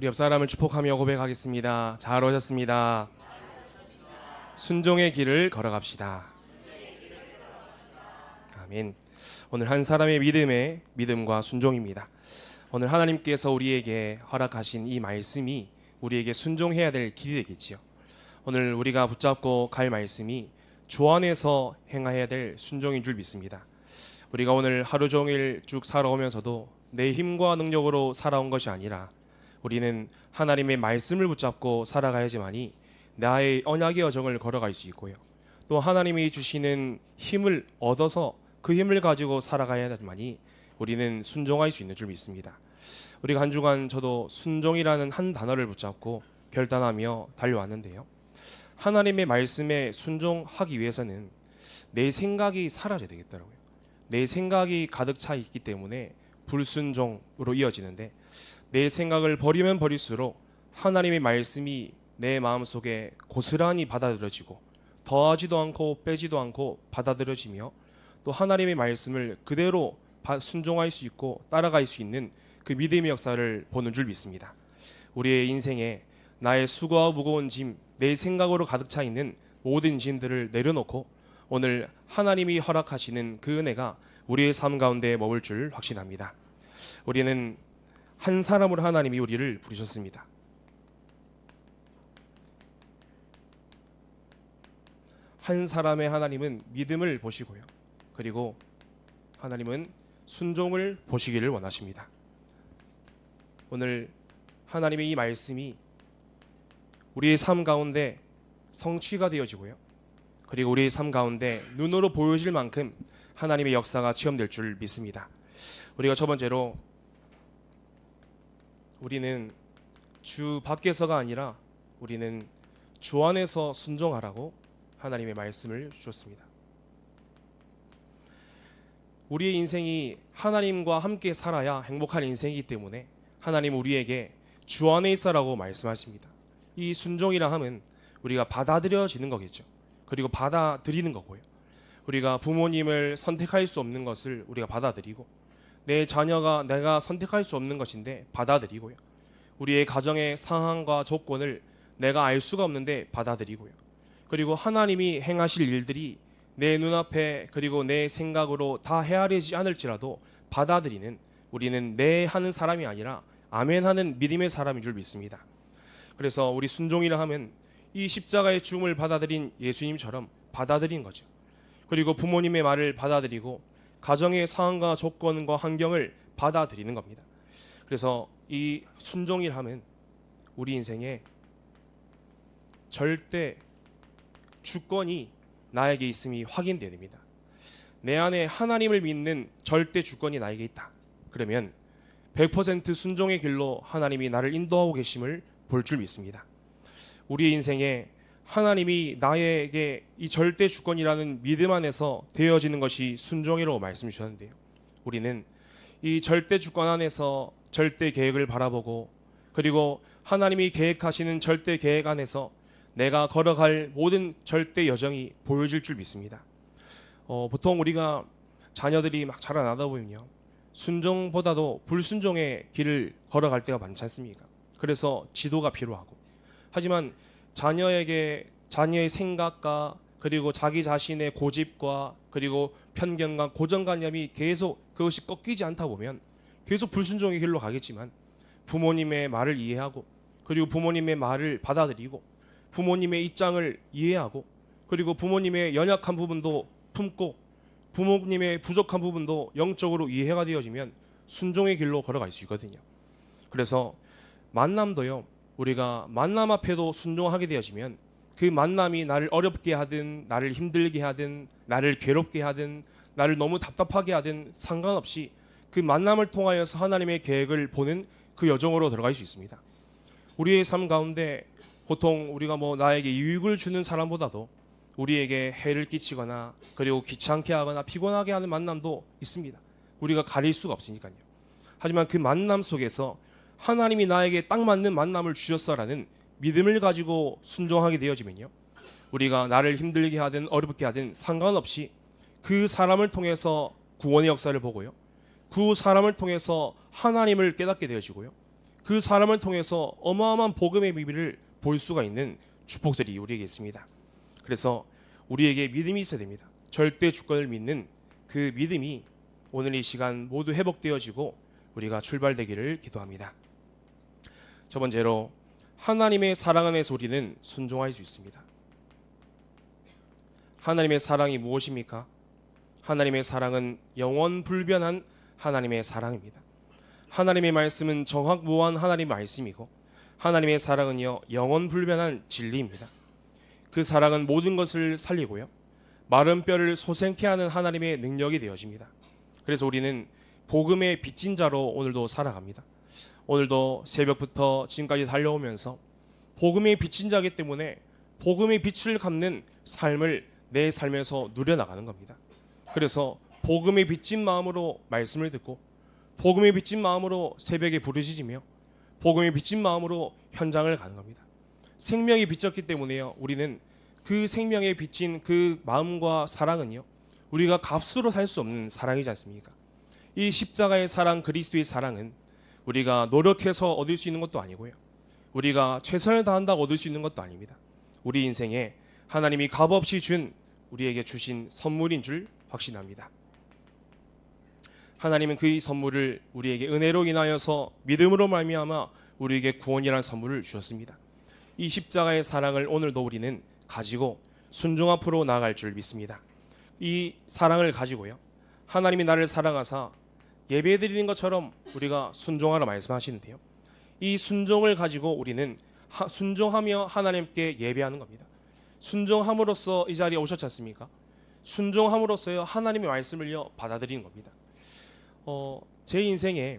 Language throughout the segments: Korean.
우리 옆 사람을 축복하며 고백하겠습니다. 잘 오셨습니다. 순종의 길을 걸어갑시다. 아멘. 오늘 한 사람의 믿음과 순종입니다. 오늘 하나님께서 우리에게 허락하신 이 말씀이 우리에게 순종해야 될 길이 되겠지요. 오늘 우리가 붙잡고 갈 말씀이 주 안에서 행해야 될 순종인 줄 믿습니다. 우리가 오늘 하루 종일 쭉 살아오면서도 내 힘과 능력으로 살아온 것이 아니라 우리는 하나님의 말씀을 붙잡고 살아가야지만이 나의 언약의 여정을 걸어갈 수 있고요. 또 하나님이 주시는 힘을 얻어서 그 힘을 가지고 살아가야지만이 우리는 순종할 수 있는 줄 믿습니다. 우리가 한 주간 저도 순종이라는 한 단어를 붙잡고 결단하며 달려왔는데요. 하나님의 말씀에 순종하기 위해서는 내 생각이 사라져야 되겠더라고요. 내 생각이 가득 차 있기 때문에 불순종으로 이어지는데, 내 생각을 버리면 버릴수록 하나님의 말씀이 내 마음속에 고스란히 받아들여지고 더하지도 않고 빼지도 않고 받아들여지며, 또 하나님의 말씀을 그대로 순종할 수 있고 따라갈 수 있는 그 믿음의 역사를 보는 줄 믿습니다. 우리의 인생에 나의 수고와 무거운 짐, 내 생각으로 가득 차 있는 모든 짐들을 내려놓고 오늘 하나님이 허락하시는 그 은혜가 우리의 삶 가운데 머물 줄 확신합니다. 우리는 한 사람으로 하나님이 우리를 부르셨습니다. 한 사람의 하나님은 믿음을 보시고요, 그리고 하나님은 순종을 보시기를 원하십니다. 오늘 하나님의 이 말씀이 우리의 삶 가운데 성취가 되어지고요, 그리고 우리의 삶 가운데 눈으로 보여질 만큼 하나님의 역사가 체험될 줄 믿습니다. 우리가 첫 번째로, 우리는 주 밖에서가 아니라 우리는 주 안에서 순종하라고 하나님의 말씀을 주셨습니다. 우리의 인생이 하나님과 함께 살아야 행복한 인생이기 때문에 하나님 우리에게 주 안에 있어라고 말씀하십니다. 이 순종이라 함은 우리가 받아들여지는 거겠죠. 그리고 받아들이는 거고요. 우리가 부모님을 선택할 수 없는 것을 우리가 받아들이고, 내 자녀가 내가 선택할 수 없는 것인데 받아들이고요. 우리의 가정의 상황과 조건을 내가 알 수가 없는데 받아들이고요. 그리고 하나님이 행하실 일들이 내 눈앞에 그리고 내 생각으로 다 헤아리지 않을지라도 받아들이는, 우리는 네 하는 사람이 아니라 아멘 하는 믿음의 사람인 줄 믿습니다. 그래서 우리 순종이라 하면 이 십자가의 죽음을 받아들인 예수님처럼 받아들인 거죠. 그리고 부모님의 말을 받아들이고 가정의 상황과 조건과 환경을 받아들이는 겁니다. 그래서 이 순종이라 하면 우리 인생에 절대 주권이 나에게 있음이 확인되어야 됩니다. 내 안에 하나님을 믿는 절대 주권이 나에게 있다. 그러면 100% 순종의 길로 하나님이 나를 인도하고 계심을 볼 줄 믿습니다. 우리의 인생에 하나님이 나에게 이 절대 주권이라는 믿음 안에서 되어지는 것이 순종이라고 말씀 주셨는데요. 우리는 이 절대 주권 안에서 절대 계획을 바라보고, 그리고 하나님이 계획하시는 절대 계획 안에서 내가 걸어갈 모든 절대 여정이 보여질 줄 믿습니다. 보통 우리가 자녀들이 막 자라나다 보면요, 순종보다도 불순종의 길을 걸어갈 때가 많지 않습니까? 그래서 지도가 필요하고, 하지만 자녀의 생각과 그리고 자기 자신의 고집과 그리고 편견과 고정관념이 계속 그것이 꺾이지 않다 보면 계속 불순종의 길로 가겠지만, 부모님의 말을 이해하고 그리고 부모님의 말을 받아들이고 부모님의 입장을 이해하고 그리고 부모님의 연약한 부분도 품고 부모님의 부족한 부분도 영적으로 이해가 되어지면 순종의 길로 걸어갈 수 있거든요. 그래서 만남도요, 우리가 만남 앞에도 순종하게 되어지면 그 만남이 나를 어렵게 하든 나를 힘들게 하든 나를 괴롭게 하든 나를 너무 답답하게 하든 상관없이 그 만남을 통하여서 하나님의 계획을 보는 그 여정으로 들어갈 수 있습니다. 우리의 삶 가운데 보통 우리가 나에게 유익을 주는 사람보다도 우리에게 해를 끼치거나 그리고 귀찮게 하거나 피곤하게 하는 만남도 있습니다. 우리가 가릴 수가 없으니까요. 하지만 그 만남 속에서 하나님이 나에게 딱 맞는 만남을 주셨어라는 믿음을 가지고 순종하게 되어지면요, 우리가 나를 힘들게 하든 어렵게 하든 상관없이 그 사람을 통해서 구원의 역사를 보고요, 그 사람을 통해서 하나님을 깨닫게 되어지고요, 그 사람을 통해서 어마어마한 복음의 비밀을 볼 수가 있는 축복들이 우리에게 있습니다. 그래서 우리에게 믿음이 있어야 됩니다. 절대 주권을 믿는 그 믿음이 오늘 이 시간 모두 회복되어지고 우리가 출발되기를 기도합니다. 첫 번째로, 하나님의 사랑 안에서 우리는 순종할 수 있습니다. 하나님의 사랑이 무엇입니까? 하나님의 사랑은 영원 불변한 하나님의 사랑입니다. 하나님의 말씀은 정확무한 하나님의 말씀이고, 하나님의 사랑은요 영원 불변한 진리입니다. 그 사랑은 모든 것을 살리고요, 마른 뼈를 솟게 하는 하나님의 능력이 되어집니다. 그래서 우리는 복음의 빚진 자로 오늘도 살아갑니다. 오늘도 새벽부터 지금까지 달려오면서 복음의 빚진 자이기 때문에 복음의 빛을 갚는 삶을 내 삶에서 누려나가는 겁니다. 그래서 복음의 빚진 마음으로 말씀을 듣고, 복음의 빚진 마음으로 새벽에 부르짖으며, 복음의 빚진 마음으로 현장을 가는 겁니다. 생명이 빚졌기 때문에요, 우리는 그 생명에 빚진 그 마음과 사랑은요 우리가 값으로 살 수 없는 사랑이지 않습니까? 이 십자가의 사랑, 그리스도의 사랑은 우리가 노력해서 얻을 수 있는 것도 아니고요, 우리가 최선을 다한다고 얻을 수 있는 것도 아닙니다. 우리 인생에 하나님이 값없이 우리에게 주신 선물인 줄 확신합니다. 하나님은 그 선물을 우리에게 은혜로 인하여서 믿음으로 말미암아 우리에게 구원이라는 선물을 주셨습니다. 이 십자가의 사랑을 오늘도 우리는 가지고 순종 앞으로 나아갈 줄 믿습니다. 이 사랑을 가지고요, 하나님이 나를 사랑하사 예배드리는 것처럼 우리가 순종하라 말씀하시는데요, 이 순종을 가지고 우리는 순종하며 하나님께 예배하는 겁니다. 순종함으로써 이 자리에 오셨지 않습니까? 순종함으로써 하나님의 말씀을요 받아들이는 겁니다. 제 인생에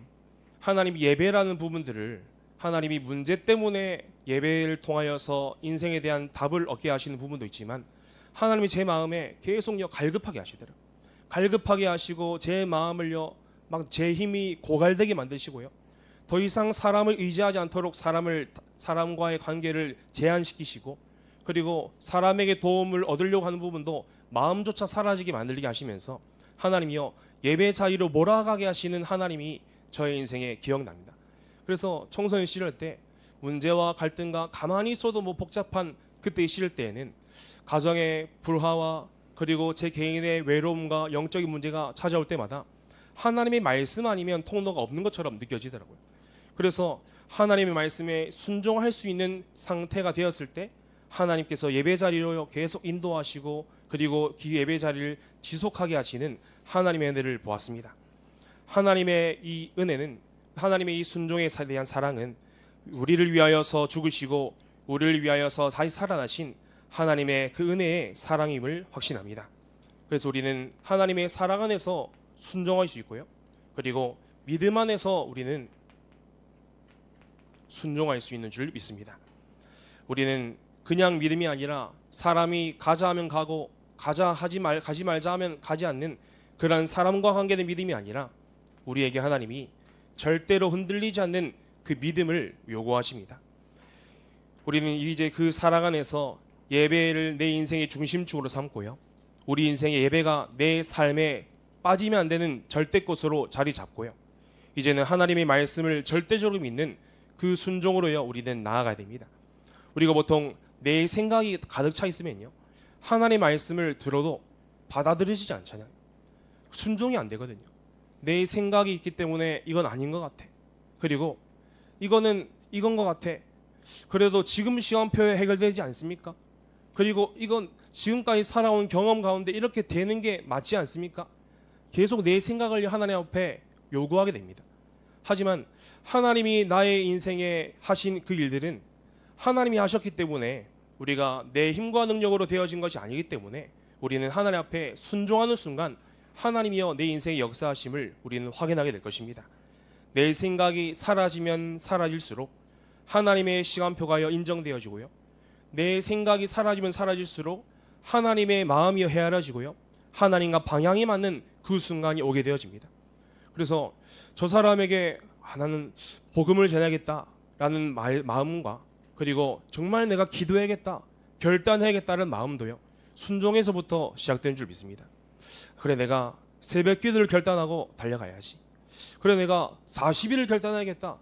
하나님 예배라는 부분들을, 하나님이 문제 때문에 예배를 통하여서 인생에 대한 답을 얻게 하시는 부분도 있지만, 하나님이 제 마음에 계속요 갈급하게 하시더라고요. 갈급하게 하시고 제 마음을요 막 제 힘이 고갈되게 만드시고요, 더 이상 사람을 의지하지 않도록 사람과의 관계를 제한시키시고, 그리고 사람에게 도움을 얻으려고 하는 부분도 마음조차 사라지게 만들게 하시면서 하나님이요 예배 자리로 몰아가게 하시는 하나님이 저의 인생에 기억납니다. 그래서 청소년 시절 때 문제와 갈등과 가만히 있어도 복잡한 그때 시절 때에는 가정의 불화와 그리고 제 개인의 외로움과 영적인 문제가 찾아올 때마다 하나님의 말씀 아니면 통로가 없는 것처럼 느껴지더라고요. 그래서 하나님의 말씀에 순종할 수 있는 상태가 되었을 때 하나님께서 예배 자리로 계속 인도하시고, 그리고 그 예배 자리를 지속하게 하시는 하나님의 은혜를 보았습니다. 하나님의 이 은혜는, 하나님의 이 순종에 대한 사랑은 우리를 위하여서 죽으시고 우리를 위하여서 다시 살아나신 하나님의 그 은혜의 사랑임을 확신합니다. 그래서 우리는 하나님의 사랑 안에서 순종할 수 있고요, 그리고 믿음 안에서 우리는 순종할 수 있는 줄 믿습니다. 우리는 그냥 믿음이 아니라 사람이 가자 하면 가고 가지 말자 하면 가지 않는 그런 사람과 관계된 믿음이 아니라, 우리에게 하나님이 절대로 흔들리지 않는 그 믿음을 요구하십니다. 우리는 이제 그 사랑 안에서 예배를 내 인생의 중심축으로 삼고요, 우리 인생의 예배가 내 삶에 빠지면 안 되는 절대꽃으로 자리 잡고요, 이제는 하나님의 말씀을 절대적으로 믿는 그 순종으로요 우리는 나아가야 됩니다. 우리가 보통 내 생각이 가득 차 있으면요 하나님의 말씀을 들어도 받아들이지 않잖아요. 순종이 안 되거든요. 내 생각이 있기 때문에 이건 아닌 것 같아, 그리고 이건 것 같아, 그래도 지금 시간표에 해결되지 않습니까? 그리고 이건 지금까지 살아온 경험 가운데 이렇게 되는 게 맞지 않습니까? 계속 내 생각을 하나님 앞에 요구하게 됩니다. 하지만 하나님이 나의 인생에 하신 그 일들은 하나님이 하셨기 때문에, 우리가 내 힘과 능력으로 되어진 것이 아니기 때문에 우리는 하나님 앞에 순종하는 순간 하나님이여 내 인생의 역사하심을 우리는 확인하게 될 것입니다. 내 생각이 사라지면 사라질수록 하나님의 시간표가 인정되어지고요, 내 생각이 사라지면 사라질수록 하나님의 마음이 헤아려지고요, 하나님과 방향이 맞는 그 순간이 오게 되어집니다. 그래서 저 사람에게 나는 복음을 전해야겠다라는 마음과, 그리고 정말 내가 기도해야겠다, 결단해야겠다는 마음도요 순종에서부터 시작된 줄 믿습니다. 그래, 내가 새벽 기도를 결단하고 달려가야지. 그래, 내가 40일을 결단해야겠다.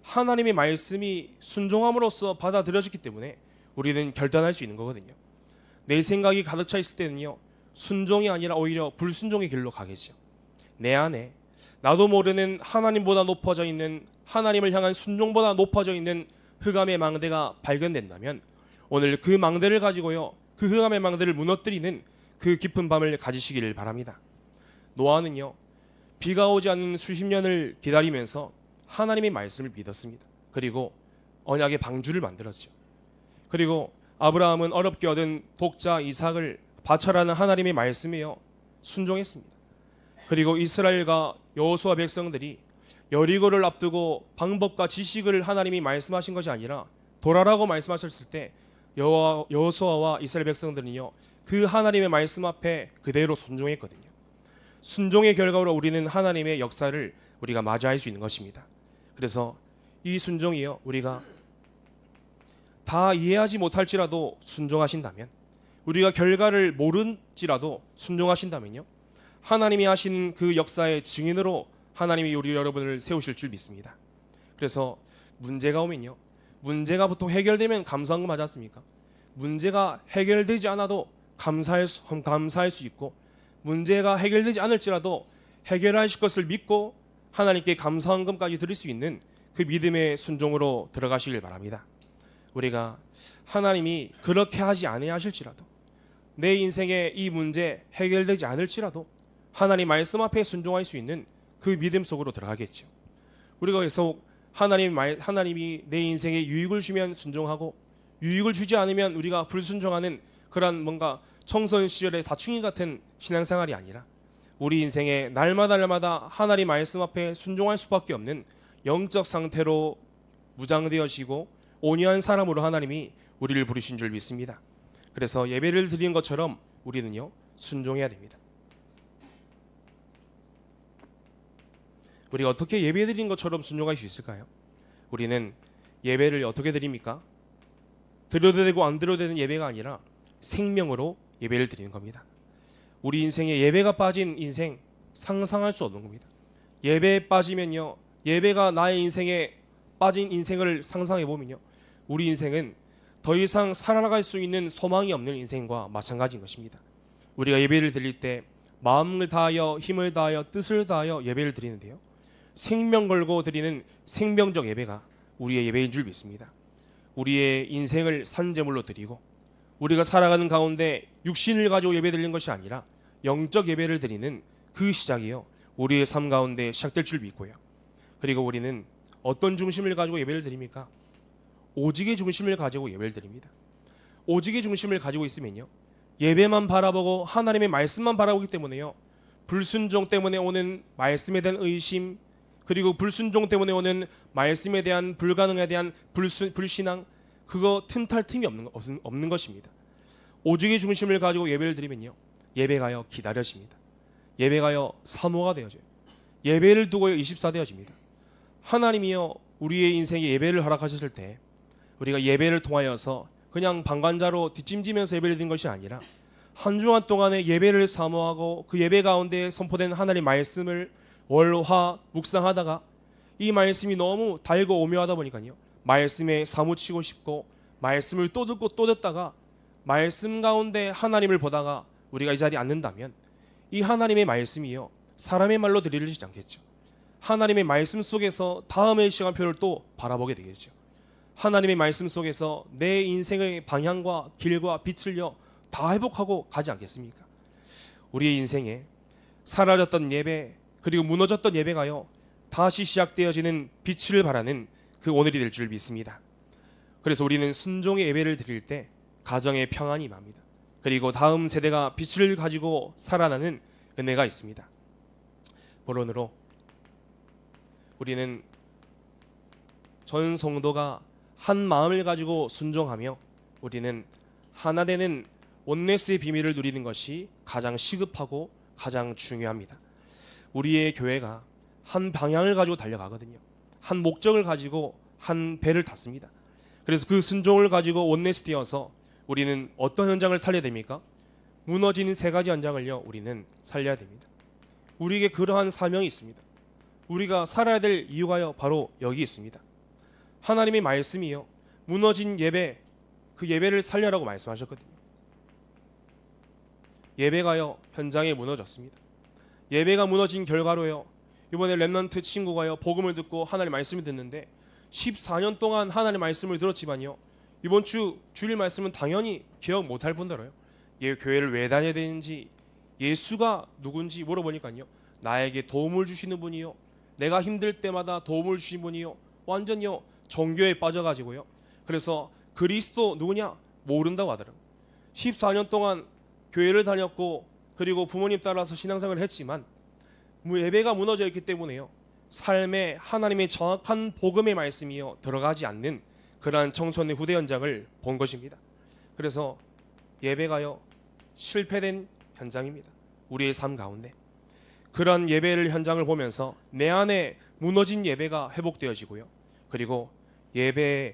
하나님의 말씀이 순종함으로써 받아들여졌기 때문에 우리는 결단할 수 있는 거거든요. 내 생각이 가득 차 있을 때는요, 순종이 아니라 오히려 불순종의 길로 가겠죠. 내 안에 나도 모르는 하나님보다 높아져 있는, 하나님을 향한 순종보다 높아져 있는 흑암의 망대가 발견된다면 오늘 그 망대를 가지고요, 그 흑암의 망대를 무너뜨리는 그 깊은 밤을 가지시기를 바랍니다. 노아는요, 비가 오지 않는 수십 년을 기다리면서 하나님의 말씀을 믿었습니다. 그리고 언약의 방주를 만들었죠. 그리고 아브라함은 어렵게 얻은 독자 이삭을 바쳐라는 하나님의 말씀에요, 순종했습니다. 그리고 이스라엘과 여호수아 백성들이 여리고를 앞두고 방법과 지식을 하나님이 말씀하신 것이 아니라 돌아라고 말씀하셨을 때 여호수아와 이스라엘 백성들은요, 그 하나님의 말씀 앞에 그대로 순종했거든요. 순종의 결과로 우리는 하나님의 역사를 우리가 맞이할 수 있는 것입니다. 그래서 이 순종이요, 우리가 다 이해하지 못할지라도 순종하신다면, 우리가 결과를 모른지라도 순종하신다면요, 하나님이 하신 그 역사의 증인으로 하나님이 우리 여러분을 세우실 줄 믿습니다. 그래서 문제가 오면요, 문제가 보통 해결되면 감사한 거 맞지 않습니까? 문제가 해결되지 않아도 감사할 수 있고, 문제가 해결되지 않을지라도 해결하실 것을 믿고 하나님께 감사한금까지 드릴 수 있는 그 믿음의 순종으로 들어가시길 바랍니다. 우리가 하나님이 그렇게 하지 아니하실지라도, 내 인생의 이 문제 해결되지 않을지라도 하나님 말씀 앞에 순종할 수 있는 그 믿음 속으로 들어가겠죠. 우리가 계속 하나님이 내 인생에 유익을 주면 순종하고, 유익을 주지 않으면 우리가 불순종하는 그런 뭔가 청소년 시절의 사춘기 같은 신앙생활이 아니라, 우리 인생에 날마다 하나님 말씀 앞에 순종할 수밖에 없는 영적 상태로 무장되어지고 온유한 사람으로 하나님이 우리를 부르신 줄 믿습니다. 그래서 예배를 드리는 것처럼 우리는요, 순종해야 됩니다. 우리가 어떻게 예배 드리는 것처럼 순종할 수 있을까요? 우리는 예배를 어떻게 드립니까? 드려도 되고 안 드려도 되는 예배가 아니라 생명으로 예배를 드리는 겁니다. 우리 인생에 예배가 빠진 인생 상상할 수 없는 겁니다. 예배에 빠지면요, 예배가 나의 인생에 빠진 인생을 상상해 보면요, 우리 인생은 더 이상 살아나갈 수 있는 소망이 없는 인생과 마찬가지인 것입니다. 우리가 예배를 드릴 때 마음을 다하여 힘을 다하여 뜻을 다하여 예배를 드리는데요, 생명 걸고 드리는 생명적 예배가 우리의 예배인 줄 믿습니다. 우리의 인생을 산제물로 드리고, 우리가 살아가는 가운데 육신을 가지고 예배 드리는 것이 아니라 영적 예배를 드리는 그 시작이요, 우리의 삶 가운데 시작될 줄 믿고요. 그리고 우리는 어떤 중심을 가지고 예배를 드립니까? 오직의 중심을 가지고 예배를 드립니다. 오직의 중심을 가지고 있으면요, 예배만 바라보고 하나님의 말씀만 바라보기 때문에요, 불순종 때문에 오는 말씀에 대한 의심, 그리고 불순종 때문에 오는 말씀에 대한 불가능에 대한 불신앙, 그거 틈탈 틈이 없는 것입니다. 오직의 중심을 가지고 예배를 드리면요, 예배가요 기다려집니다. 예배가요 사모가 되어져요. 예배를 두고요 24 되어집니다. 하나님이요 우리의 인생에 예배를 허락하셨을 때, 우리가 예배를 통하여서 그냥 방관자로 뒷짐지면서 예배를 드린 것이 아니라 한 주간 동안의 예배를 사모하고 그 예배 가운데 선포된 하나님의 말씀을 월화 묵상하다가 이 말씀이 너무 달고 오묘하다 보니까요, 말씀에 사무치고 싶고 말씀을 또 듣고 또 듣다가 말씀 가운데 하나님을 보다가 우리가 이 자리에 앉는다면, 이 하나님의 말씀이요 사람의 말로 들리지 않겠죠. 하나님의 말씀 속에서 다음의 시간표를 또 바라보게 되겠죠. 하나님의 말씀 속에서 내 인생의 방향과 길과 빛을요 다 회복하고 가지 않겠습니까? 우리의 인생에 사라졌던 예배, 그리고 무너졌던 예배가요 다시 시작되어지는 빛을 바라는 그 오늘이 될 줄 믿습니다. 그래서 우리는 순종의 예배를 드릴 때 가정의 평안이 임합니다. 그리고 다음 세대가 빛을 가지고 살아나는 은혜가 있습니다. 본론으로, 우리는 전 성도가 한 마음을 가지고 순종하며 우리는 하나 되는 온네스의 비밀을 누리는 것이 가장 시급하고 가장 중요합니다. 우리의 교회가 한 방향을 가지고 달려가거든요. 한 목적을 가지고 한 배를 탔습니다. 그래서 그 순종을 가지고 온네스 되어서 우리는 어떤 현장을 살려야 됩니까? 무너지는 세 가지 현장을요 우리는 살려야 됩니다. 우리에게 그러한 사명이 있습니다. 우리가 살아야 될 이유가요 바로 여기 있습니다. 하나님의 말씀이요, 무너진 예배, 그 예배를 살려라고 말씀하셨거든요. 예배가요 현장에 무너졌습니다. 예배가 무너진 결과로요, 이번에 렘넌트 친구가요 복음을 듣고 하나님의 말씀을 듣는데 14년 동안 하나님의 말씀을 들었지만요, 이번 주 주일 말씀은 당연히 기억 못할 뿐더러요, 교회를 왜 다녀야 되는지, 예수가 누군지 물어보니까요, 나에게 도움을 주시는 분이요, 내가 힘들 때마다 도움을 주신 분이요, 완전요 종교에 빠져가지고요, 그래서 그리스도 누구냐 모른다고 하더라고요. 14년 동안 교회를 다녔고 그리고 부모님 따라서 신앙생활을 했지만 예배가 무너져 있기 때문에요, 삶에 하나님의 정확한 복음의 말씀이요 들어가지 않는 그러한 청소년 후대 현장을 본 것입니다. 그래서 예배가요 실패된 현장입니다. 우리의 삶 가운데 그런 예배를 현장을 보면서 내 안에 무너진 예배가 회복되어지고요, 그리고 내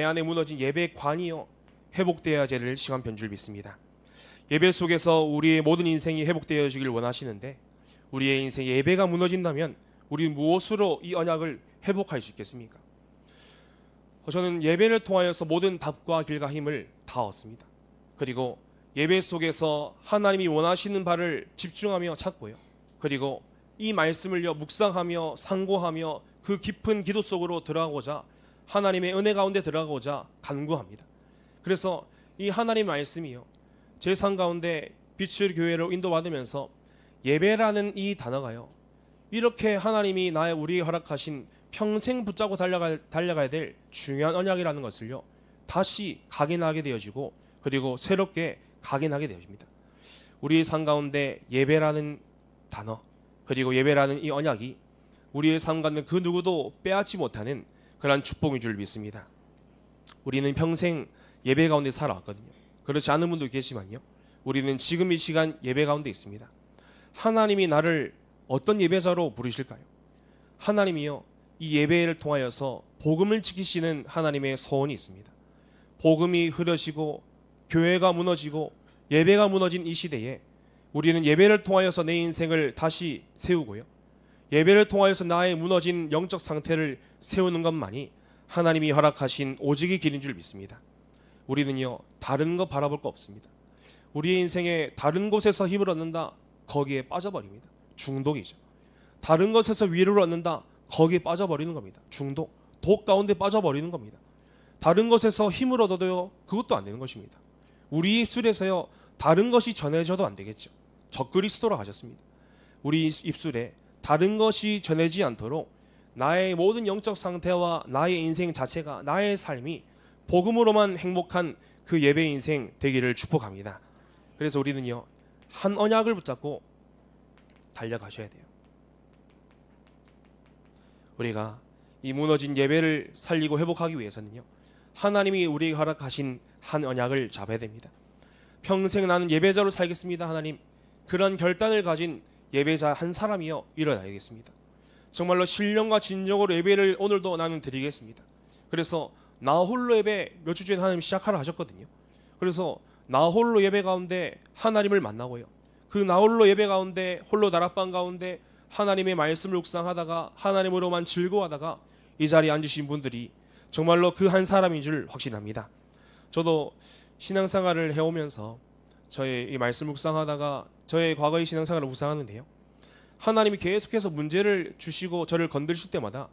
안에 무너진 예배관이요 회복되어야 될 시간 편 줄 믿습니다. 예배 속에서 우리의 모든 인생이 회복되어지길 원하시는데, 우리의 인생 예배가 무너진다면 우리 무엇으로 이 언약을 회복할 수 있겠습니까? 저는 예배를 통하여서 모든 답과 길과 힘을 다 얻습니다. 그리고 예배 속에서 하나님이 원하시는 바를 집중하며 찾고요, 그리고 이 말씀을요 묵상하며 상고하며 그 깊은 기도 속으로 들어가고자, 하나님의 은혜 가운데 들어가고자 간구합니다. 그래서 이 하나님의 말씀이요 제 삶 가운데 빛을 교회로 인도받으면서 예배라는 이 단어가요, 이렇게 하나님이 우리에게 허락하신 평생 붙잡고 달려가야 될 중요한 언약이라는 것을요 다시 각인하게 되어지고, 그리고 새롭게 각인하게 되어집니다. 우리의 삶 가운데 예배라는 단어, 그리고 예배라는 이 언약이 우리의 삶 가운데 그 누구도 빼앗지 못하는 그러한 축복인 줄 믿습니다. 우리는 평생 예배 가운데 살아왔거든요. 그렇지 않은 분도 계시지만요, 우리는 지금 이 시간 예배 가운데 있습니다. 하나님이 나를 어떤 예배자로 부르실까요? 하나님이요 이 예배를 통하여서 복음을 지키시는 하나님의 소원이 있습니다. 복음이 흐려지고 교회가 무너지고 예배가 무너진 이 시대에 우리는 예배를 통하여서 내 인생을 다시 세우고요, 예배를 통하여서 나의 무너진 영적 상태를 세우는 것만이 하나님이 허락하신 오직의 길인 줄 믿습니다. 우리는요 다른 거 바라볼 거 없습니다. 우리의 인생에 다른 곳에서 힘을 얻는다, 거기에 빠져버립니다. 중독이죠. 다른 것에서 위로를 얻는다, 거기에 빠져버리는 겁니다. 중독, 독 가운데 빠져버리는 겁니다. 다른 것에서 힘을 얻어도요 그것도 안 되는 것입니다. 우리 입술에서요 다른 것이 전해져도 안 되겠죠. 적그리스도로 하셨습니다. 우리 입술에 다른 것이 전해지지 않도록 나의 모든 영적 상태와 나의 인생 자체가, 나의 삶이 복음으로만 행복한 그 예배 인생 되기를 축복합니다. 그래서 우리는요 한 언약을 붙잡고 달려가셔야 돼요. 우리가 이 무너진 예배를 살리고 회복하기 위해서는요 하나님이 우리에게 허락하신 한 언약을 잡아야 됩니다. 평생 나는 예배자로 살겠습니다 하나님, 그런 결단을 가진 예배자 한 사람이요 일어나야겠습니다. 정말로 신령과 진정으로 예배를 오늘도 나는 드리겠습니다. 그래서 나 홀로 예배 몇 주 전에 하나님 시작하라 하셨거든요. 그래서 나 홀로 예배 가운데 하나님을 만나고요, 그 나 홀로 예배 가운데 홀로 다락방 가운데 하나님의 말씀을 묵상하다가 하나님으로만 즐거워하다가 이 자리에 앉으신 분들이 정말로 그 한 사람인 줄 확신합니다. 저도 신앙생활을 해오면서 저의 이 말씀 묵상하다가 저의 과거의 신앙생활을 묵상하는데요, 하나님이 계속해서 문제를 주시고 저를 건드리실 때마다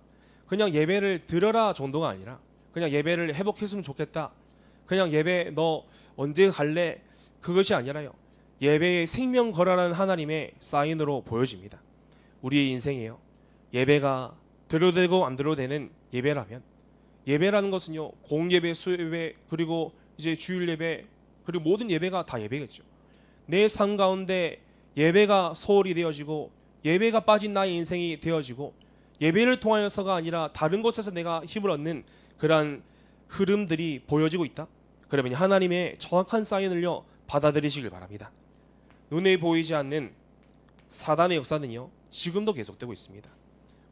그냥 예배를 들어라 정도가 아니라, 그냥 예배를 회복했으면 좋겠다, 그냥 예배 너 언제 갈래, 그것이 아니라요 예배의 생명 거라는 하나님의 사인으로 보여집니다. 우리의 인생이에요 예배가 들어도 되고 안 들어도 되는 예배라면, 예배라는 것은요 공예배, 수예배, 그리고 이제 주일 예배, 그리고 모든 예배가 다 예배겠죠. 내 삶 가운데 예배가 소홀히 되어지고 예배가 빠진 나의 인생이 되어지고, 예배를 통하여서가 아니라 다른 곳에서 내가 힘을 얻는 그러한 흐름들이 보여지고 있다, 그러면 하나님의 정확한 사인을요 받아들이시길 바랍니다. 눈에 보이지 않는 사단의 역사는요 지금도 계속되고 있습니다.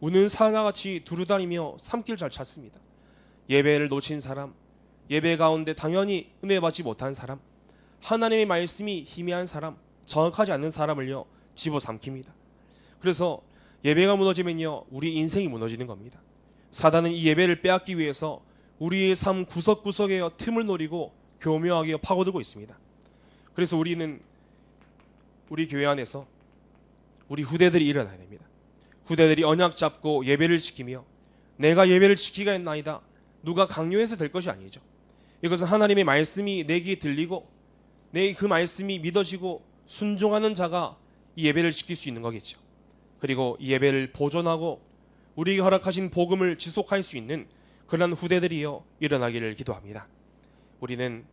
우는 사자같이 두루다니며 삶길 잘 찾습니다. 예배를 놓친 사람, 예배 가운데 당연히 은혜 받지 못한 사람, 하나님의 말씀이 희미한 사람, 정확하지 않는 사람을요 집어삼킵니다. 그래서 예배가 무너지면요 우리 인생이 무너지는 겁니다. 사단은 이 예배를 빼앗기 위해서 우리의 삶 구석구석에 틈을 노리고 교묘하게 파고들고 있습니다. 그래서 우리는 우리 교회 안에서 우리 후대들이 일어나야 됩니다. 후대들이 언약 잡고 예배를 지키며 내가 예배를 지키가 했나이다. 누가 강요해서 될 것이 아니죠. 이것은 하나님의 말씀이 내 귀에 들리고 내 그 말씀이 믿어지고 순종하는 자가 이 예배를 지킬 수 있는 거겠죠. 그리고 이 예배를 보존하고 우리에게 허락하신 복음을 지속할 수 있는 그런 후대들이여 일어나기를 기도합니다. 우리는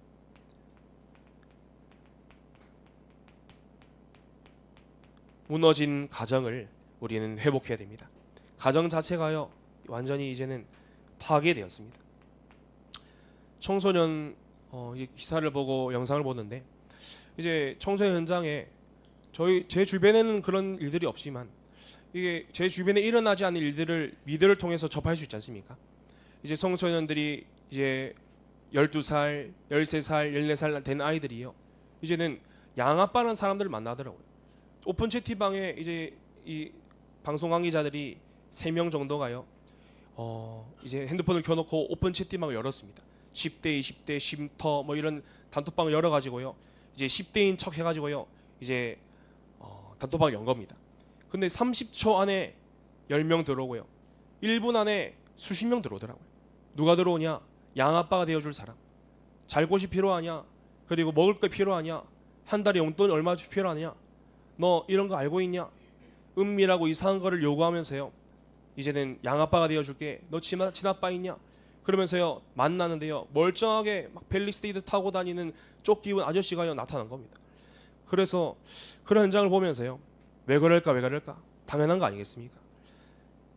무너진 가정을 우리는 회복해야 됩니다. 가정 자체가요 완전히 이제는 파괴되었습니다. 청소년 기사를 보고 영상을 보는데 이제 청소년 현장에 제 주변에는 그런 일들이 없지만 이게 제 주변에 일어나지 않는 일들을 미디어를 통해서 접할 수 있지 않습니까? 이제 청소년들이 이제 12살, 13살, 14살 된 아이들이요 이제는 양아빠라는 사람들을 만나더라고요. 오픈 채팅방에 이제 이 방송 관계자들이 3명 정도가요 이제 핸드폰을 켜놓고 오픈 채팅방을 열었습니다. 10대, 20대, 쉼터 뭐 이런 단톡방을 열어가지고요 이제 10대인 척 해가지고요 이제 단톡방을 연 겁니다. 근데 30초 안에 10명 들어오고요 1분 안에 수십 명 들어오더라고요. 누가 들어오냐? 양아빠가 되어줄 사람. 잘 곳이 필요하냐? 그리고 먹을 거 필요하냐? 한 달에 용돈 얼마 필요하냐? 너 이런 거 알고 있냐? 은밀하고 이상한 거를 요구하면서요 이제는 양아빠가 되어줄게. 너 친아빠 있냐? 그러면서요 만나는데요 멀쩡하게 막 벨리스테이드 타고 다니는 쫓기 입은 아저씨가요 나타난 겁니다. 그래서 그런 현장을 보면서요 왜 그럴까 당연한 거 아니겠습니까?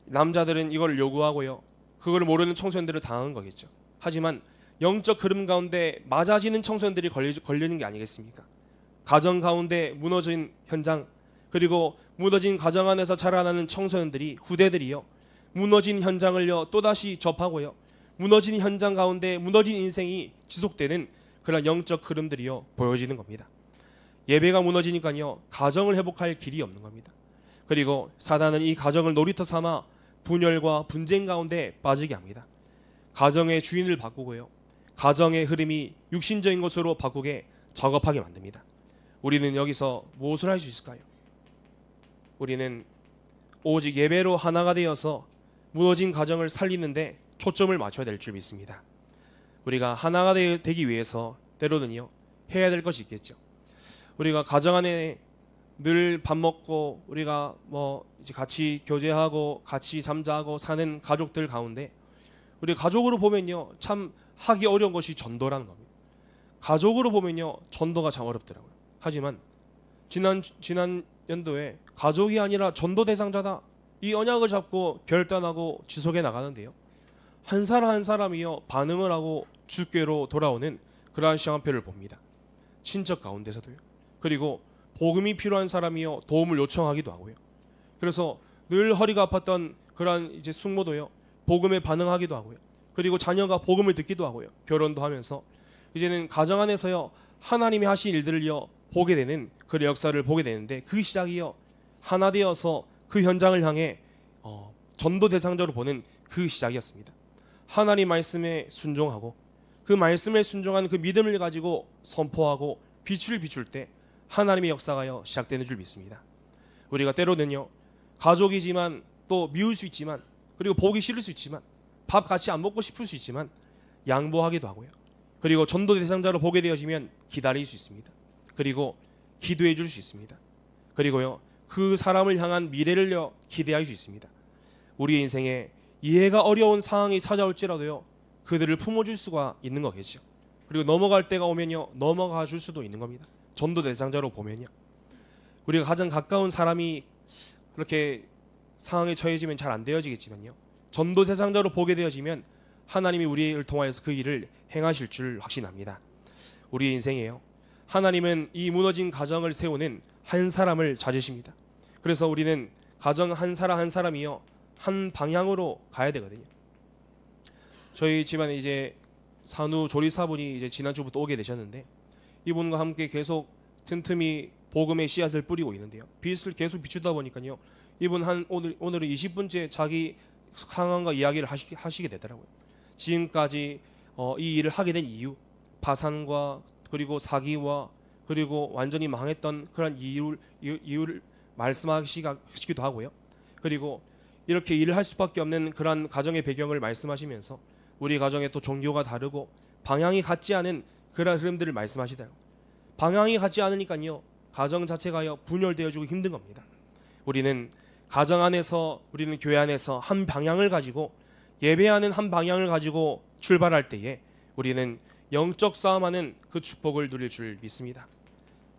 남자들은 이걸 요구하고요 그걸 모르는 청소년들을 당한 거겠죠. 하지만 영적 흐름 가운데 맞아지는 청소년들이 걸리는 게 아니겠습니까? 가정 가운데 무너진 현장 그리고 무너진 가정 안에서 자라나는 청소년들이 후대들이요 무너진 현장을요 또다시 접하고요 무너진 현장 가운데 무너진 인생이 지속되는 그런 영적 흐름들이요 보여지는 겁니다. 예배가 무너지니까요 가정을 회복할 길이 없는 겁니다. 그리고 사단은 이 가정을 놀이터 삼아 분열과 분쟁 가운데 빠지게 합니다. 가정의 주인을 바꾸고요 가정의 흐름이 육신적인 것으로 바꾸게 작업하게 만듭니다. 우리는 여기서 무엇을 할 수 있을까요? 우리는 오직 예배로 하나가 되어서 무너진 가정을 살리는데 초점을 맞춰야 될 줄 믿습니다. 우리가 하나가 되기 위해서 때로는요 해야 될 것이 있겠죠. 우리가 가정 안에 늘 밥 먹고 우리가 뭐 이제 같이 교제하고 같이 잠자고 사는 가족들 가운데 우리 가족으로 보면요 참 하기 어려운 것이 전도라는 겁니다. 가족으로 보면요 전도가 참 어렵더라고요. 하지만 지난 연도에 가족이 아니라 전도 대상자다 이 언약을 잡고 결단하고 지속해 나가는데요 한 사람 한 사람이요 반응을 하고 주께로 돌아오는 그러한 시간표를 봅니다. 친척 가운데서도요. 그리고 복음이 필요한 사람이요 도움을 요청하기도 하고요. 그래서 늘 허리가 아팠던 그러한 이제 숙모도요 복음에 반응하기도 하고요. 그리고 자녀가 복음을 듣기도 하고요. 결혼도 하면서 이제는 가정 안에서요 하나님이 하신 일들을요 보게 되는 그 역사를 보게 되는데 그 시작이요 하나 되어서 그 현장을 향해 전도 대상자로 보는 그 시작이었습니다. 하나님 말씀에 순종하고 그 말씀에 순종한 그 믿음을 가지고 선포하고 빛을 비출 때 하나님의 역사가요 시작되는 줄 믿습니다. 우리가 때로는요 가족이지만 또 미울 수 있지만 그리고 보기 싫을 수 있지만 밥 같이 안 먹고 싶을 수 있지만 양보하기도 하고요. 그리고 전도 대상자로 보게 되어지면 기다릴 수 있습니다. 그리고 기도해 줄 수 있습니다. 그리고요 그 사람을 향한 미래를요 기대할 수 있습니다. 우리의 인생에 이해가 어려운 상황이 찾아올지라도요 그들을 품어줄 수가 있는 거겠죠. 그리고 넘어갈 때가 오면요 넘어가 줄 수도 있는 겁니다. 전도 대상자로 보면요 우리가 가장 가까운 사람이 그렇게 상황에 처해지면 잘 안 되어지겠지만요 전도 대상자로 보게 되어지면 하나님이 우리를 통하여서 그 일을 행하실 줄 확신합니다. 우리의 인생에요 하나님은 이 무너진 가정을 세우는 한 사람을 찾으십니다. 그래서 우리는 가정 한 사람 한 사람이요 한 방향으로 가야 되거든요. 저희 집안에 이제 산후 조리사분이 이제 지난주부터 오게 되셨는데 이분과 함께 계속 틈틈이 복음의 씨앗을 뿌리고 있는데요. 빛을 계속 비추다 보니까요. 이분 오늘은 20분째 자기 상황과 이야기를 하시게 되더라고요. 지금까지 이 일을 하게 된 이유, 파산과 그리고 사기와 그리고 완전히 망했던 그런 이유를 말씀하시기도 하고요. 그리고 이렇게 일을 할 수밖에 없는 그런 가정의 배경을 말씀하시면서 우리 가정의 또 종교가 다르고 방향이 같지 않은 그런 흐름들을 말씀하시더라고요. 방향이 같지 않으니까요, 가정 자체가요 분열되어지고 힘든 겁니다. 우리는 가정 안에서, 우리는 교회 안에서 한 방향을 가지고, 예배하는 한 방향을 가지고 출발할 때에 우리는 영적 싸움하는 그 축복을 누릴 줄 믿습니다.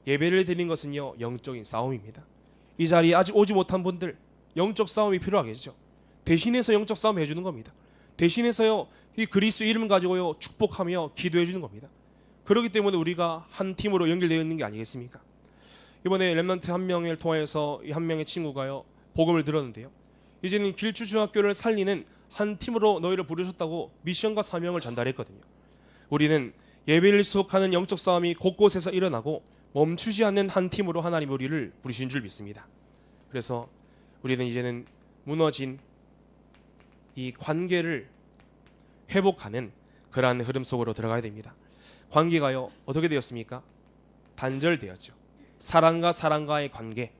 예배를 드리는 것은요 영적인 싸움입니다. 이 자리에 아직 오지 못한 분들, 영적 싸움이 필요하겠죠. 대신해서 영적 싸움 해주는 겁니다. 대신해서요 이 그리스도 이름 가지고요 축복하며 기도해 주는 겁니다. 그렇기 때문에 우리가 한 팀으로 연결되어 있는 게 아니겠습니까? 이번에 렘넌트 한 명을 통해서 이 한 명의 친구가요 복음을 들었는데요, 이제는 길주중학교를 살리는 한 팀으로 너희를 부르셨다고 미션과 사명을 전달했거든요. 우리는 예배를 수록하는 영적 싸움이 곳곳에서 일어나고 멈추지 않는 한 팀으로 하나님 우리를 부르신 줄 믿습니다. 그래서 우리는 이제는 무너진 이 관계를 회복하는 그러한 흐름 속으로 들어가야 됩니다. 관계가요 어떻게 되었습니까? 단절되었죠. 사랑과 사랑과의 관계,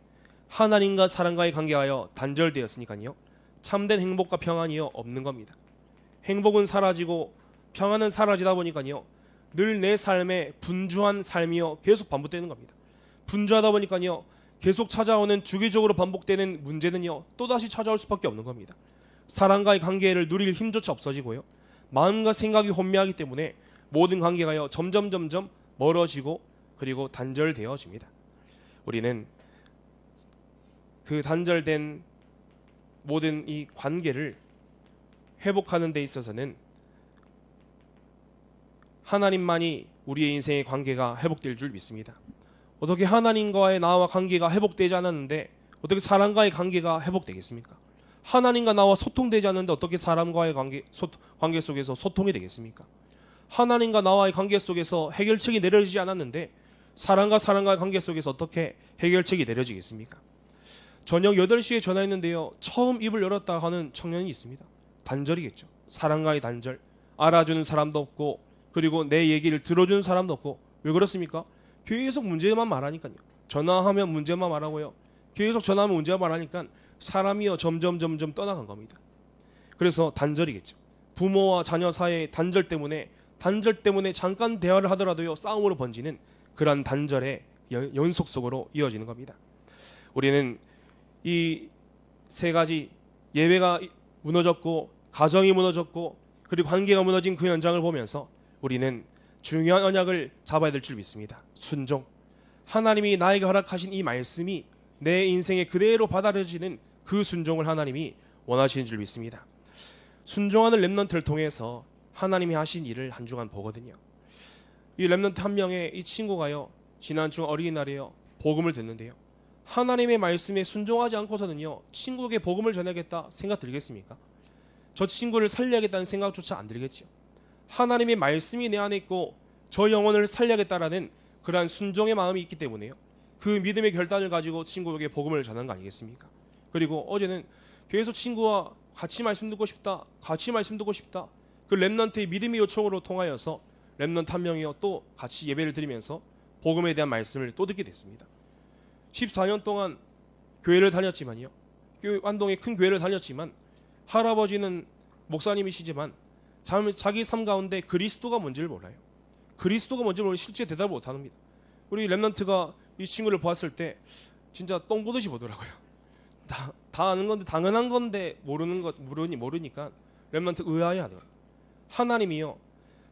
하나님과 사랑과의 관계가요 단절되었으니까요 참된 행복과 평안이요 없는 겁니다. 행복은 사라지고 평안은 사라지다 보니까요 늘 내 삶에 분주한 삶이요 계속 반복되는 겁니다. 분주하다 보니까요 계속 찾아오는 주기적으로 반복되는 문제는요 또다시 찾아올 수밖에 없는 겁니다. 사랑과의 관계를 누릴 힘조차 없어지고요, 마음과 생각이 혼미하기 때문에 모든 관계가요 점점 멀어지고 그리고 단절되어집니다. 우리는 그 단절된 모든 이 관계를 회복하는 데 있어서는 하나님만이 우리의 인생의 관계가 회복될 줄 믿습니다. 어떻게 하나님과의 나와 관계가 회복되지 않았는데 어떻게 사람과의 관계가 회복되겠습니까? 하나님과 나와 소통되지 않는데 어떻게 사람과의 관계 속에서 소통이 되겠습니까? 하나님과 나와의 관계 속에서 해결책이 내려지지 않았는데 사람과 사람과의 관계 속에서 어떻게 해결책이 내려지겠습니까? 저녁 8시에 전화했는데요 처음 입을 열었다 하는 청년이 있습니다. 단절이겠죠. 사람과의 단절, 알아주는 사람도 없고 그리고 내 얘기를 들어주는 사람도 없고. 왜 그렇습니까? 계속 문제만 말하니까요. 전화하면 문제만 말하고요, 계속 전화하면 문제만 말하니까 사람이요 점점 떠나간 겁니다. 그래서 단절이겠죠. 부모와 자녀 사이의 단절 때문에 잠깐 대화를 하더라도요 싸움으로 번지는 그런 단절의 연속 속으로 이어지는 겁니다. 우리는 이 세 가지, 예배가 무너졌고 가정이 무너졌고 그리고 관계가 무너진 그 현장을 보면서 우리는 중요한 언약을 잡아야 될 줄 믿습니다. 순종. 하나님이 나에게 허락하신 이 말씀이 내 인생에 그대로 받아들여지는 그 순종을 하나님이 원하시는 줄 믿습니다. 순종하는 렘넌트를 통해서 하나님이 하신 일을 한 주간 보거든요. 이 렘넌트 한 명의 이 친구가요 지난주 어린이날에요 복음을 듣는데요, 하나님의 말씀에 순종하지 않고서는요 친구에게 복음을 전하겠다 생각 들겠습니까? 저 친구를 살려야겠다는 생각조차 안 들겠죠. 하나님의 말씀이 내 안에 있고 저 영혼을 살려야겠다라는 그러한 순종의 마음이 있기 때문에요 그 믿음의 결단을 가지고 친구에게 복음을 전한 거 아니겠습니까? 그리고 어제는 계속 친구와 같이 말씀 듣고 싶다 그 렘넌트의 믿음의 요청으로 통하여서 렘넌트 한 명이요 또 같이 예배를 드리면서 복음에 대한 말씀을 또 듣게 됐습니다. 14년 동안 교회를 다녔지만요, 안동의 큰 교회를 다녔지만 할아버지는 목사님이시지만 자기 삶 가운데 그리스도가 뭔지를 몰라요. 그리스도가 뭔지를 모르고 실제 대답을 못합니다. 우리 렘넌트가 이 친구를 보았을 때 진짜 똥 보듯이 보더라고요. 다 아는 건데, 당연한 건데 모르니까 렘넌트 의아해하더라고요. 하나님이요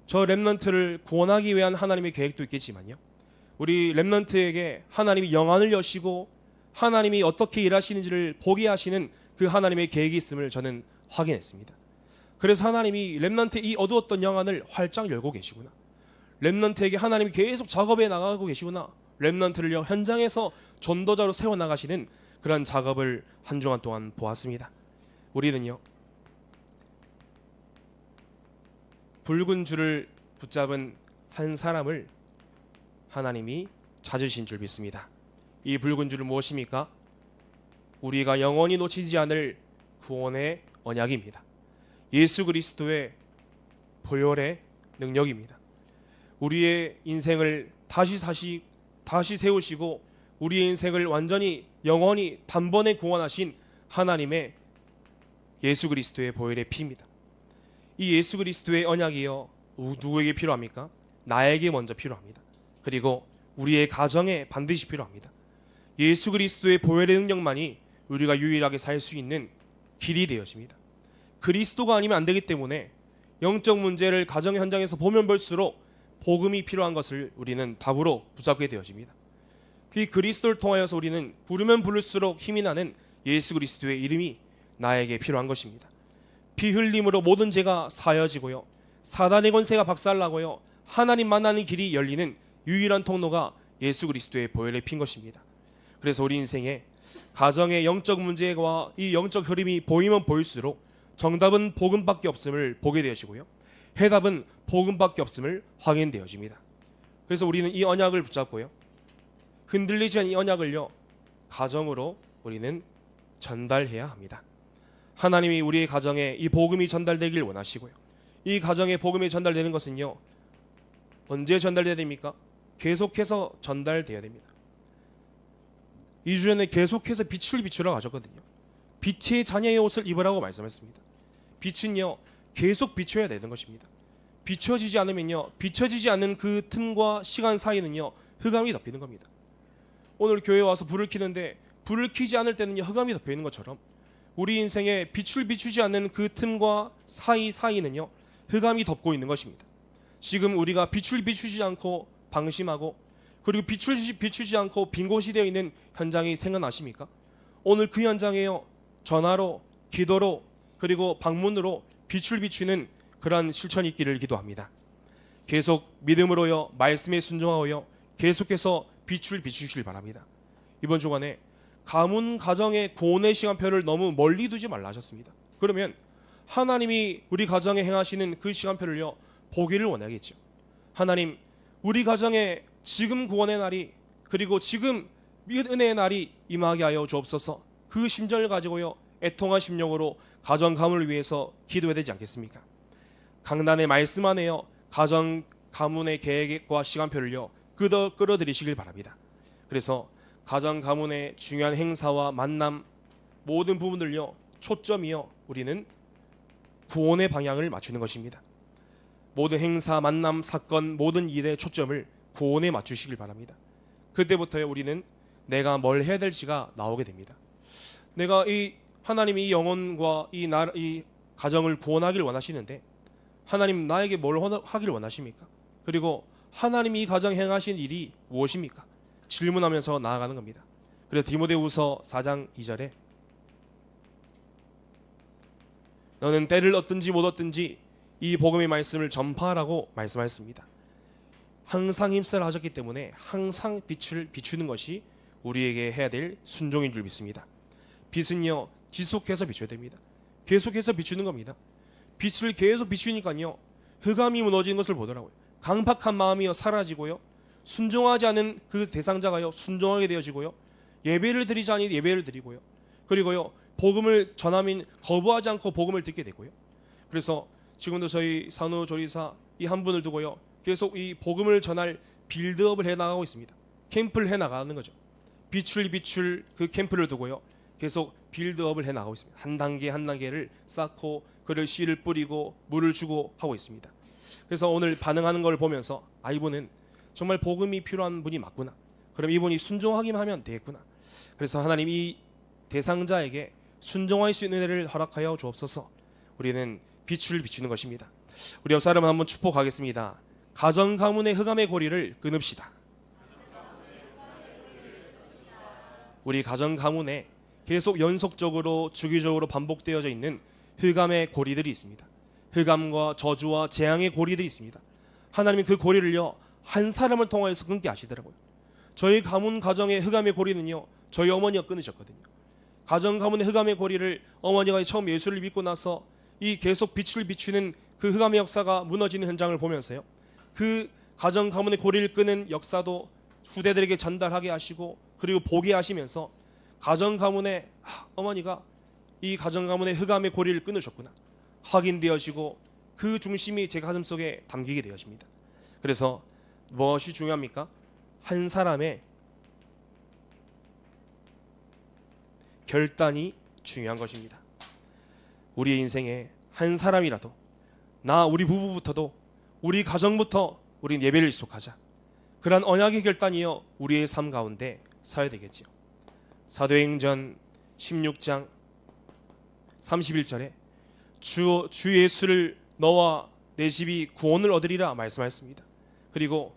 저 렘넌트를 구원하기 위한 하나님의 계획도 있겠지만요, 우리 렘넌트에게 하나님이 영안을 여시고 하나님이 어떻게 일하시는지를 보게 하시는 그 하나님의 계획이 있음을 저는 확인했습니다. 그래서 하나님이 렘넌트의 이 어두웠던 영안을 활짝 열고 계시구나, 렘넌트에게 하나님이 계속 작업해 나가고 계시구나, 렘넌트를 현장에서 전도자로 세워나가시는 그런 작업을 한 주간 동안 보았습니다. 우리는요 붉은 줄을 붙잡은 한 사람을 하나님이 찾으신 줄 믿습니다. 이 붉은 줄은 무엇입니까? 우리가 영원히 놓치지 않을 구원의 언약입니다. 예수 그리스도의 보혈의 능력입니다. 우리의 인생을 다시 세우시고 우리의 인생을 완전히 영원히 단번에 구원하신 하나님의 예수 그리스도의 보혈의 피입니다. 이 예수 그리스도의 언약이요, 누구에게 필요합니까? 나에게 먼저 필요합니다. 그리고 우리의 가정에 반드시 필요합니다. 예수 그리스도의 보혈의 능력만이 우리가 유일하게 살 수 있는 길이 되어집니다. 그리스도가 아니면 안 되기 때문에 영적 문제를 가정 현장에서 보면 볼수록 복음이 필요한 것을 우리는 답으로 붙잡게 되어집니다. 그 그리스도를 통하여서 우리는 부르면 부를수록 힘이 나는 예수 그리스도의 이름이 나에게 필요한 것입니다. 피 흘림으로 모든 죄가 사여지고요, 사단의 권세가 박살나고요, 하나님 만나는 길이 열리는 유일한 통로가 예수 그리스도의 보혈의 피인 것입니다. 그래서 우리 인생에 가정의 영적 문제와 이 영적 흐름이 보이면 보일수록 정답은 복음밖에 없음을 보게 되어지고요, 해답은 복음밖에 없음을 확인되어집니다. 그래서 우리는 이 언약을 붙잡고요, 흔들리지 않은 이 언약을요, 가정으로 우리는 전달해야 합니다. 하나님이 우리의 가정에 이 복음이 전달되길 원하시고요, 이 가정에 복음이 전달되는 것은요, 언제 전달돼야 됩니까? 계속해서 전달돼야 됩니다. 2주 전에 계속해서 빛을 비추라고 하셨거든요. 빛의 자녀의 옷을 입으라고 말씀했습니다. 빛은요, 계속 비춰야 되는 것입니다. 비춰지지 않으면요, 비춰지지 않는 그 틈과 시간 사이는요, 흑암이 덮이는 겁니다. 오늘 교회에 와서 불을 켜는데 불을 켜지 않을 때는요, 흑암이 덮여 있는 것처럼 우리 인생에 빛을 비추지 않는 그 틈과 사이는요, 흑암이 덮고 있는 것입니다. 지금 우리가 빛을 비추지 않고 방심하고, 그리고 빛을 비추지 않고 빈 곳이 되어 있는 현장이 생각나십니까? 오늘 그 현장에요, 전화로, 기도로, 그리고 방문으로 빛을 비추는 그러한 실천이 있기를 기도합니다. 계속 믿음으로요, 말씀에 순종하고요, 계속해서 빛을 비추시길 바랍니다. 이번 주간에 가문 가정의 구원의 시간표를 너무 멀리 두지 말라 하셨습니다. 그러면 하나님이 우리 가정에 행하시는 그 시간표를요, 보기를 원하겠죠. 하나님, 우리 가정에 지금 구원의 날이, 그리고 지금 은혜의 날이 임하게 하여 주옵소서. 그 심정을 가지고요, 애통한 심령으로 가정 가문을 위해서 기도해야 되지 않겠습니까? 강단의 말씀 안에요, 가정 가문의 계획과 시간표를요, 끌어들이시길 바랍니다. 그래서 가정 가문의 중요한 행사와 만남, 모든 부분들요, 초점이요, 우리는 구원의 방향을 맞추는 것입니다. 모든 행사, 만남, 사건, 모든 일의 초점을 구원에 맞추시길 바랍니다. 그때부터요, 우리는 내가 뭘 해야 될지가 나오게 됩니다. 내가 이 하나님이 이 영혼과 이 가정을 구원하길 원하시는데, 하나님 나에게 뭘 하길 원하십니까? 그리고 하나님이 이 가정 행하신 일이 무엇입니까? 질문하면서 나아가는 겁니다. 그래서 디모데후서 4장 2절에 너는 때를 얻든지 못 얻든지 이 복음의 말씀을 전파하라고 말씀하셨습니다. 항상 힘쓰라 하셨기 때문에 항상 빛을 비추는 것이 우리에게 해야 될 순종인 줄 믿습니다. 빛은요, 지속해서 비춰야 됩니다. 계속해서 비추는 겁니다. 빛을 계속 비추니까요, 흑암이 무너지는 것을 보더라고요. 강팍한 마음이요, 사라지고요, 순종하지 않은 그 대상자가요, 순종하게 되어지고요, 예배를 드리지 않니 예배를 드리고요, 그리고요, 복음을 전하면 거부하지 않고 복음을 듣게 되고요. 그래서 지금도 저희 산후조리사 이 한 분을 두고요, 계속 이 복음을 전할 빌드업을 해나가고 있습니다. 캠프를 해나가는 거죠. 빛을 비출 그 캠프를 두고요, 계속 빌드업을 해나가고 있습니다. 한 단계 한 단계를 쌓고 그를 씨를 뿌리고 물을 주고 하고 있습니다. 그래서 오늘 반응하는 걸 보면서 이분은 정말 복음이 필요한 분이 맞구나, 그럼 이분이 순종하기만 하면 되겠구나. 그래서 하나님 이 대상자에게 순종할 수 있는 은혜를 허락하여 주옵소서. 우리는 빛을 비추는 것입니다. 우리 옆 사람은 한번 축복하겠습니다. 가정 가문의 흑암의 고리를 끊읍시다. 우리 가정 가문에 계속 연속적으로 주기적으로 반복되어져 있는 흑암의 고리들이 있습니다. 흑암과 저주와 재앙의 고리들이 있습니다. 하나님이 그 고리를요, 한 사람을 통하여서 끊게 하시더라고요. 저희 가문 가정의 흑암의 고리는요, 저희 어머니가 끊으셨거든요. 가정 가문의 흑암의 고리를 어머니가 처음 예수를 믿고 나서 이 계속 빛을 비추는 그 흑암의 역사가 무너지는 현장을 보면서요, 그 가정 가문의 고리를 끄는 역사도 후대들에게 전달하게 하시고, 그리고 보게 하시면서 가정 가문의 어머니가 이 가정 가문의 흑암의 고리를 끊으셨구나 확인되어지고 그 중심이 제 가슴 속에 담기게 되어집니다. 그래서 무엇이 중요합니까? 한 사람의 결단이 중요한 것입니다. 우리의 인생에 한 사람이라도, 우리 부부부터도, 우리 가정부터 우리는 예배를 지속하자. 그러한 언약의 결단이여 우리의 삶 가운데 서야 되겠지요. 사도행전 16장 31절에 주 예수를 너와 내 집이 구원을 얻으리라 말씀하였습니다. 그리고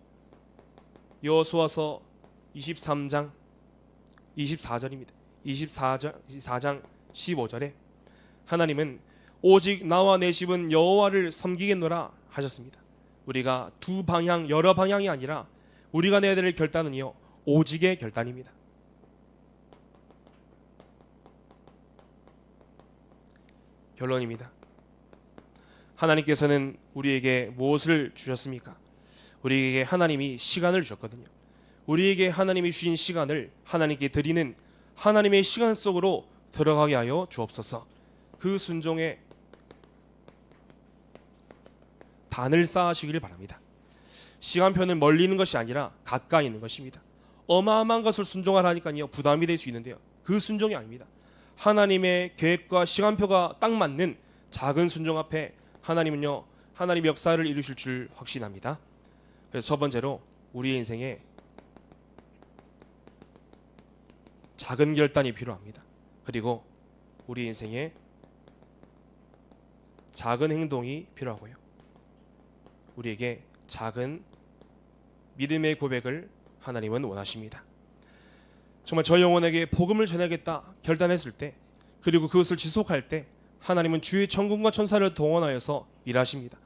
여호수아서 23장 24절입니다. 24장 15절에 하나님은 오직 나와 내 집은 여호와를 섬기겠노라 하셨습니다. 우리가 두 방향, 여러 방향이 아니라 우리가 내야 될 결단은요, 오직의 결단입니다. 결론입니다. 하나님께서는 우리에게 무엇을 주셨습니까? 우리에게 하나님이 시간을 주셨거든요. 우리에게 하나님이 주신 시간을 하나님께 드리는 하나님의 시간 속으로 들어가게 하여 주옵소서. 그 순종에 단을 쌓으시기를 바랍니다. 시간표는 멀리 있는 것이 아니라 가까이 있는 것입니다. 어마어마한 것을 순종하라니까요 부담이 될 수 있는데요, 그 순종이 아닙니다. 하나님의 계획과 시간표가 딱 맞는 작은 순종 앞에 하나님은요, 하나님의 역사를 이루실 줄 확신합니다. 그래서 첫 번째로 우리의 인생에 작은 결단이 필요합니다. 그리고 우리 인생에 작은 행동이 필요하고요, 우리에게 작은 믿음의 고백을 하나님은 원하십니다. 정말 저 영혼에게 복음을 전하겠다 결단했을 때, 그리고 그것을 지속할 때 하나님은 주의 천군과 천사를 동원하여서 일하십니다.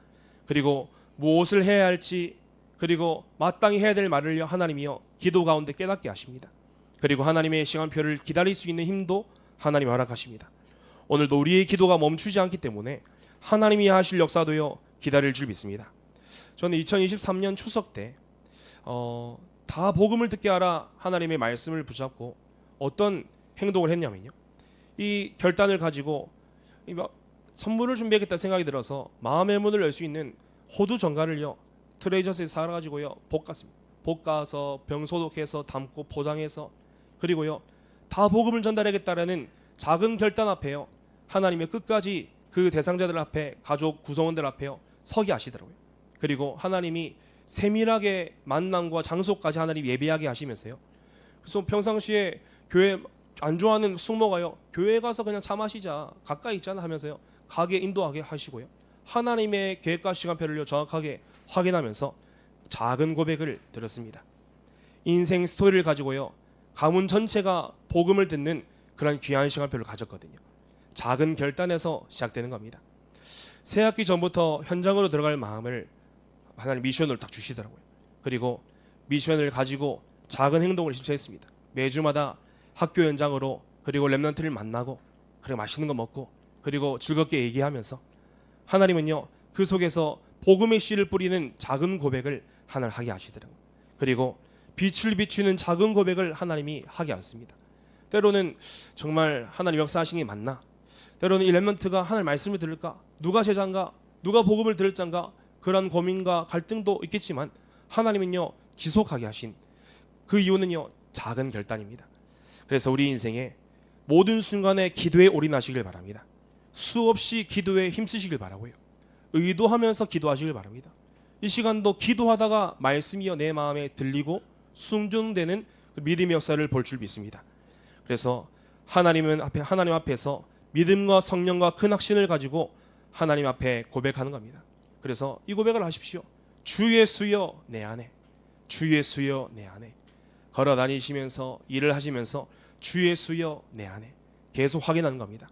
그리고 무엇을 해야 할지, 그리고 마땅히 해야 될 말을요 하나님이요 기도 가운데 깨닫게 하십니다. 그리고 하나님의 시간표를 기다릴 수 있는 힘도 하나님이 허락하십니다. 오늘도 우리의 기도가 멈추지 않기 때문에 하나님이 하실 역사도요 기다릴 줄 믿습니다. 저는 2023년 추석 때 다 복음을 듣게 하라 하나님의 말씀을 붙잡고 어떤 행동을 했냐면요, 이 결단을 가지고 선물을 준비하겠다 생각이 들어서 마음의 문을 열 수 있는 호두 정갈을요 트레저스에 사가지고요 볶았습니다. 볶아서 병소독해서 담고 포장해서, 그리고요 다 복음을 전달하겠다라는 작은 결단 앞에요 하나님의 끝까지 그 대상자들 앞에, 가족 구성원들 앞에요 서게 하시더라고요. 그리고 하나님이 세밀하게 만남과 장소까지 하나님이 예비하게 하시면서요, 그래서 평상시에 교회 안 좋아하는 숙모가요 교회 가서 그냥 차 마시자 가까이 있잖아 하면서요 가게 인도하게 하시고요, 하나님의 계획과 시간표를 정확하게 확인하면서 작은 고백을 드렸습니다. 인생 스토리를 가지고요 가문 전체가 복음을 듣는 그런 귀한 시간표를 가졌거든요. 작은 결단에서 시작되는 겁니다. 새학기 전부터 현장으로 들어갈 마음을 하나님 미션을 딱 주시더라고요. 그리고 미션을 가지고 작은 행동을 실천했습니다. 매주마다 학교 현장으로, 그리고 렘넌트를 만나고, 그리고 맛있는 거 먹고, 그리고 즐겁게 얘기하면서 하나님은요 그 속에서 복음의 씨를 뿌리는 작은 고백을 하나님 하게 하시더라고요. 그리고 빛을 비추는 작은 고백을 하나님이 하게 하십니다. 때로는 정말 하나님 역사하시는 게 맞나, 때로는 이 렘넌트가 하나님 말씀을 들을까, 누가 제자인가, 누가 복음을 들을 자인가, 그런 고민과 갈등도 있겠지만 하나님은요 지속하게 하신 그 이유는요 작은 결단입니다. 그래서 우리 인생의 모든 순간에 기도에 올인하시길 바랍니다. 수없이 기도에 힘쓰시길 바라고요, 의도하면서 기도하시길 바랍니다. 이 시간도 기도하다가 말씀이여 내 마음에 들리고 순종되는 믿음의 역사를 볼 줄 믿습니다. 그래서 하나님 앞에서 믿음과 성령과 큰 확신을 가지고 하나님 앞에 고백하는 겁니다. 그래서 이 고백을 하십시오. 주 예수여 내 안에, 주 예수여 내 안에. 걸어 다니시면서 일을 하시면서 주 예수여 내 안에 계속 확인하는 겁니다.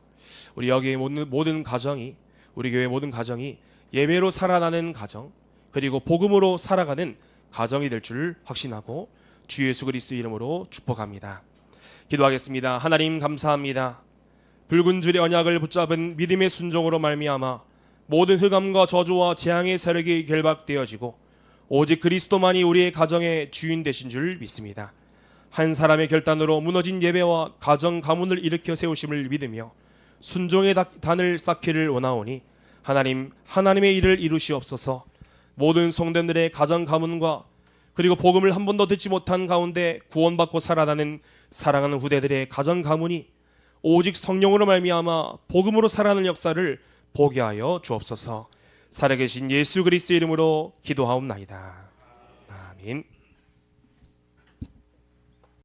우리 여기의 모든 가정이, 우리 교회 모든 가정이 예배로 살아나는 가정, 그리고 복음으로 살아가는 가정이 될 줄 확신하고 주 예수 그리스도의 이름으로 축복합니다. 기도하겠습니다. 하나님 감사합니다. 붉은 줄의 언약을 붙잡은 믿음의 순종으로 말미암아 모든 흑암과 저주와 재앙의 세력이 결박되어지고 오직 그리스도만이 우리의 가정의 주인 되신 줄 믿습니다. 한 사람의 결단으로 무너진 예배와 가정 가문을 일으켜 세우심을 믿으며 순종의 단을 쌓기를 원하오니 하나님의 일을 이루시옵소서. 모든 성도들의 가정 가문과 그리고 복음을 한 번도 듣지 못한 가운데 구원받고 살아가는 사랑하는 후대들의 가정 가문이 오직 성령으로 말미암아 복음으로 살아가는 역사를 보게 하여 주옵소서. 살아계신 예수 그리스도의 이름으로 기도하옵나이다. 아멘.